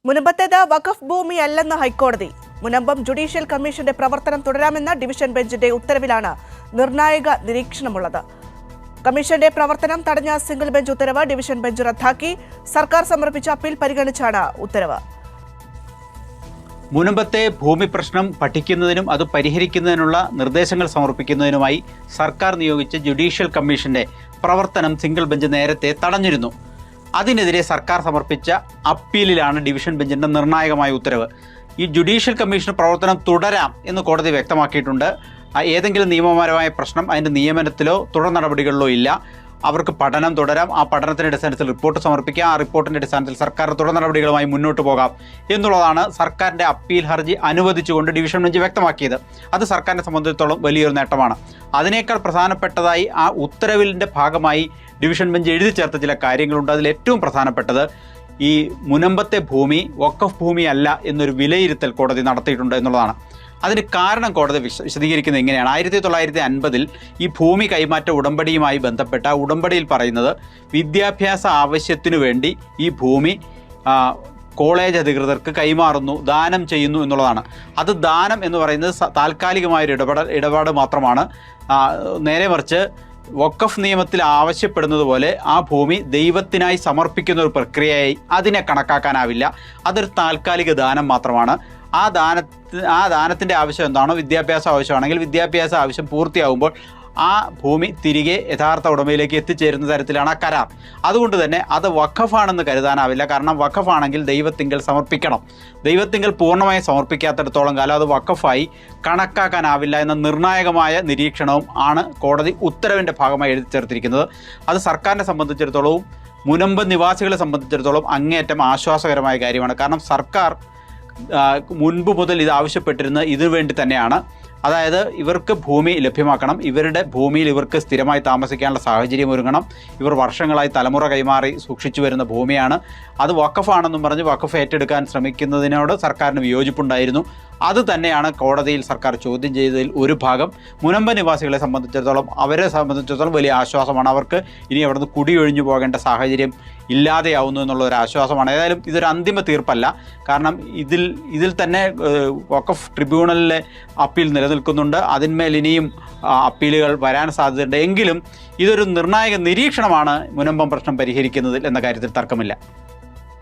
മുനമ്പത്തേത് വഖഫ് ഭൂമിയല്ലെന്ന് ഹൈക്കോടതി. മുനമ്പം ജുഡീഷ്യൽ കമ്മീഷന്റെ പ്രവർത്തനം തുടരാമെന്ന ഡിവിഷൻ ബെഞ്ചിന്റെ ഉത്തരവിലാണ് നിർണായക നിരീക്ഷണമുള്ളത്. കമ്മീഷന്റെ പ്രവർത്തനം തടഞ്ഞ സിംഗിൾ ബെഞ്ച് ഉത്തരവ് ഡിവിഷൻ ബെഞ്ച് റദ്ദാക്കി. സർക്കാർ സമർപ്പിച്ച അപ്പീൽ പരിഗണിച്ചാണ് ഉത്തരവ്. മുനമ്പത്തെ ഭൂമി പ്രശ്നം പഠിക്കുന്നതിനും അത് പരിഹരിക്കുന്നതിനുള്ള നിർദ്ദേശങ്ങൾ സമർപ്പിക്കുന്നതിനുമായി സർക്കാർ നിയോഗിച്ച ജുഡീഷ്യൽ കമ്മീഷന്റെ പ്രവർത്തനം സിംഗിൾ ബെഞ്ച് നേരത്തെ തടഞ്ഞിരുന്നു. അതിനെതിരെ സർക്കാർ സമർപ്പിച്ച അപ്പീലിലാണ് ഡിവിഷൻ ബെഞ്ചിന്റെ നിർണായകമായ ഉത്തരവ്. ഈ ജുഡീഷ്യൽ കമ്മീഷൻ പ്രവർത്തനം തുടരാം എന്ന് കോടതി വ്യക്തമാക്കിയിട്ടുണ്ട്. ഏതെങ്കിലും നിയമപരമായ പ്രശ്നം അതിൻ്റെ നിയമനത്തിലോ തുടർ നടപടികളിലോ ഇല്ല. അവർക്ക് പഠനം തുടരാം. ആ പഠനത്തിൻ്റെ അടിസ്ഥാനത്തിൽ റിപ്പോർട്ട് സമർപ്പിക്കാം. ആ റിപ്പോർട്ടിൻ്റെ അടിസ്ഥാനത്തിൽ സർക്കാർ തുടർ നടപടികളുമായി മുന്നോട്ട് പോകാം എന്നുള്ളതാണ് സർക്കാരിൻ്റെ അപ്പീൽ ഹർജി അനുവദിച്ചുകൊണ്ട് ഡിവിഷൻ ബെഞ്ച് വ്യക്തമാക്കിയത്. അത് സർക്കാരിനെ സംബന്ധിച്ചിടത്തോളം വലിയൊരു നേട്ടമാണ്. അതിനേക്കാൾ പ്രധാനപ്പെട്ടതായി ആ ഉത്തരവിൻ്റെ ഭാഗമായി ഡിവിഷൻ ബെഞ്ച് എഴുതി ചേർത്ത ചില കാര്യങ്ങളുണ്ട്. അതിൽ ഏറ്റവും പ്രധാനപ്പെട്ടത് ഈ മുനമ്പത്തെ ഭൂമി വഖഫ് ഭൂമിയല്ല എന്നൊരു വിലയിരുത്തൽ കോടതി നടത്തിയിട്ടുണ്ട് എന്നുള്ളതാണ്. അതിന് കാരണം കോടതി വിശദീകരിക്കുന്നത് എങ്ങനെയാണ്? 1950 ഈ ഭൂമി കൈമാറ്റ ഉടമ്പടിയുമായി ബന്ധപ്പെട്ട ഉടമ്പടിയിൽ പറയുന്നത് വിദ്യാഭ്യാസ ആവശ്യത്തിനു വേണ്ടി ഈ ഭൂമി കോളേജ് അധികൃതർക്ക് കൈമാറുന്നു, ദാനം ചെയ്യുന്നു എന്നുള്ളതാണ്. അത് ദാനം എന്ന് പറയുന്നത് താൽക്കാലികമായൊരു ഇടപാട് മാത്രമാണ്. നേരെ മറിച്ച് വഖഫ് നിയമത്തിൽ ആവശ്യപ്പെടുന്നത് പോലെ ആ ഭൂമി ദൈവത്തിനായി സമർപ്പിക്കുന്ന ഒരു പ്രക്രിയയായി അതിനെ കണക്കാക്കാനാവില്ല. അതൊരു താൽക്കാലിക ദാനം മാത്രമാണ്. ആ ദാനത്തിൻ്റെ ആവശ്യം എന്താണോ, വിദ്യാഭ്യാസ ആവശ്യമാണെങ്കിൽ വിദ്യാഭ്യാസ ആവശ്യം പൂർത്തിയാകുമ്പോൾ ആ ഭൂമി തിരികെ യഥാർത്ഥ ഉടമയിലേക്ക് എത്തിച്ചേരുന്ന തരത്തിലാണ് ആ കരാർ. അതുകൊണ്ട് തന്നെ അത് വഖഫാണെന്ന് കരുതാനാവില്ല. കാരണം വഖഫാണെങ്കിൽ ദൈവത്തിങ്കൽ സമർപ്പിക്കണം. ദൈവത്തിങ്കൽ പൂർണ്ണമായി സമർപ്പിക്കാത്തിടത്തോളം കാലം അത് വഖഫായി കണക്കാക്കാനാവില്ല എന്ന നിർണായകമായ നിരീക്ഷണവും ആണ് കോടതി ഉത്തരവിൻ്റെ ഭാഗമായി എഴുതി ചേർത്തിരിക്കുന്നത്. അത് സർക്കാരിനെ സംബന്ധിച്ചിടത്തോളവും മുനമ്പ് നിവാസികളെ സംബന്ധിച്ചിടത്തോളം അങ്ങേയറ്റം ആശ്വാസകരമായ കാര്യമാണ്. കാരണം സർക്കാർ മുൻപ് മുതൽ ഇത് ആവശ്യപ്പെട്ടിരുന്നത് ഇതിനു വേണ്ടി തന്നെയാണ്. അതായത് ഇവർക്ക് ഭൂമി ലഭ്യമാക്കണം, ഇവരുടെ ഭൂമിയിൽ ഇവർക്ക് സ്ഥിരമായി താമസിക്കാനുള്ള സാഹചര്യം ഒരുങ്ങണം. ഇവർ വർഷങ്ങളായി തലമുറ കൈമാറി സൂക്ഷിച്ചു വരുന്ന ഭൂമിയാണ്. അത് വഖഫാണെന്നും പറഞ്ഞ് വഖഫ് ഏറ്റെടുക്കാൻ ശ്രമിക്കുന്നതിനോട് സർക്കാരിന് വിയോജിപ്പുണ്ടായിരുന്നു. അത് തന്നെയാണ് കോടതിയിൽ സർക്കാർ ചോദ്യം ചെയ്തതിൽ ഒരു ഭാഗം. മുനമ്പ നിവാസികളെ അവരെ സംബന്ധിച്ചിടത്തോളം വലിയ ആശ്വാസമാണ്. അവർക്ക് ഇനി അവിടുന്ന് കുടിയൊഴിഞ്ഞു പോകേണ്ട സാഹചര്യം ഇല്ലാതെയാവുന്നു എന്നുള്ളൊരു ആശ്വാസമാണ്. ഏതായാലും ഇതൊരു അന്തിമ തീർപ്പല്ല. കാരണം ഇതിൽ തന്നെ വഖഫ് ട്രിബ്യൂണലിലെ അപ്പീൽ നിലനിൽക്കുന്നുണ്ട്. അതിന്മേൽ ഇനിയും അപ്പീലുകൾ വരാൻ സാധ്യതയുണ്ട്. എങ്കിലും ഇതൊരു നിർണായക നിരീക്ഷണമാണ് മുനമ്പം പ്രശ്നം പരിഹരിക്കുന്നതിൽ എന്ന കാര്യത്തിൽ തർക്കമില്ല.